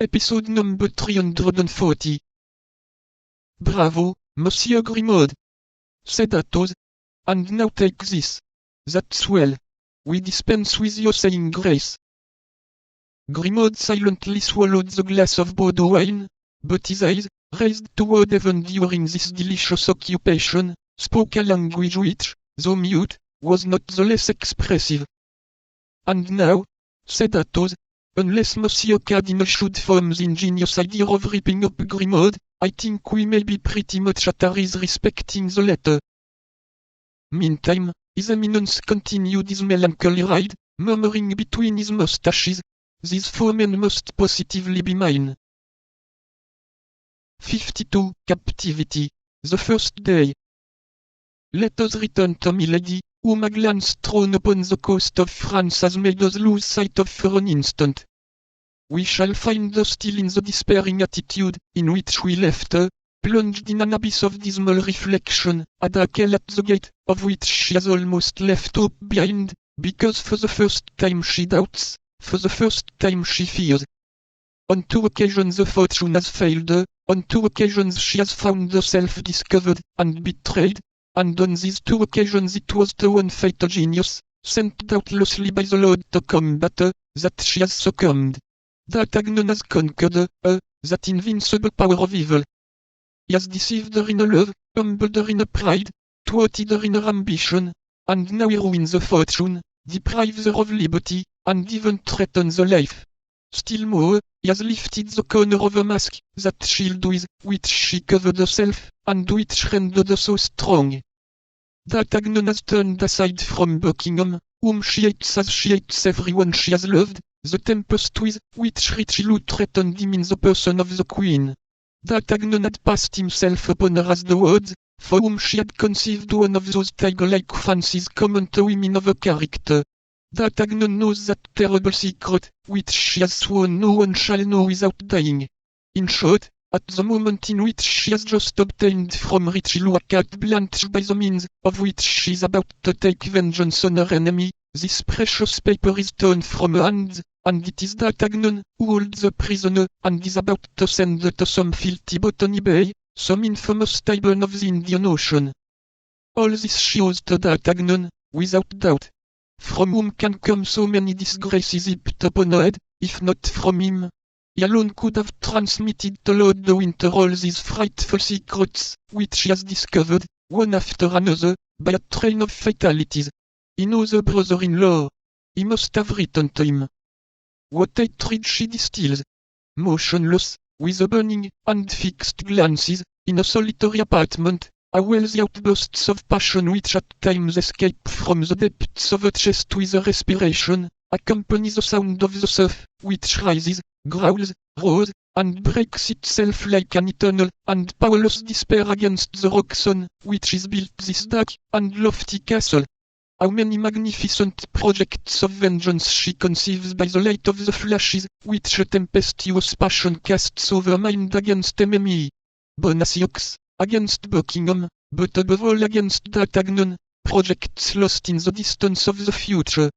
Episode number 340. Bravo, Monsieur Grimaud, said Athos, and now take this. That's well. We dispense with your saying grace. Grimaud silently swallowed the glass of Bordeaux wine, but his eyes, raised toward heaven during this delicious occupation, spoke a language which, though mute, was not the less expressive. And now, said Athos, unless Monsieur Cardinal should form the ingenious idea of ripping up Grimaud, I think we may be pretty much at our ease respecting the letter. Meantime, His Eminence continued his melancholy ride, murmuring between his mustaches, "These four men must positively be mine." 52. Captivity. The first day. Let us return to Milady, whom a glance thrown upon the coast of France has made us lose sight of for an instant. We shall find her still in the despairing attitude in which we left her, plunged in an abyss of dismal reflection, at a hell at the gate, of which she has almost left hope behind, because for the first time she doubts, for the first time she fears. On 2 occasions the fortune has failed her, on 2 occasions she has found herself discovered and betrayed, and on these 2 occasions it was to one fatal genius, sent doubtlessly by the Lord to combat her, that she has succumbed. D'Artagnan has conquered her, that invincible power of evil. He has deceived her in her love, humbled her in her pride, thwarted her in her ambition, and now he ruins her fortune, deprives her of liberty, and even threatens her life. Still more, he has lifted the corner of her mask, that shield with which she covered herself, and which rendered her so strong. D'Artagnan has turned aside from Buckingham, whom she hates as she hates everyone she has loved, the tempest with which Richelieu threatened him in the person of the Queen. D'Artagnan had passed himself upon her as the words, for whom she had conceived one of those tiger-like fancies common to women of her character. D'Artagnan knows that terrible secret, which she has sworn no one shall know without dying. In short, at the moment in which she has just obtained from Richelieu a carte blanche by the means of which she is about to take vengeance on her enemy, this precious paper is torn from her hands, and it is D'Artagnan who holds the prisoner, and is about to send her to some filthy Botany Bay, some infamous tavern of the Indian Ocean. All this shows to D'Artagnan, without doubt, from whom can come so many disgraces heaped upon her head, if not from him. He alone could have transmitted to Lord de Winter all these frightful secrets, which he has discovered, one after another, by a train of fatalities. He knows her brother-in-law. He must have written to him. What hatred she distills! Motionless, with a burning and fixed glances, in a solitary apartment, away the outbursts of passion which at times escape from the depths of her chest with a respiration, accompany the sound of the surf, which rises, growls, roars, and breaks itself like an eternal and powerless despair against the rocks on which is built this dark and lofty castle. How many magnificent projects of vengeance she conceives by the light of the flashes which a tempestuous passion casts over mind against Emmy, Bonacieux, against Buckingham, but above all against D'Artagnan, projects lost in the distance of the future.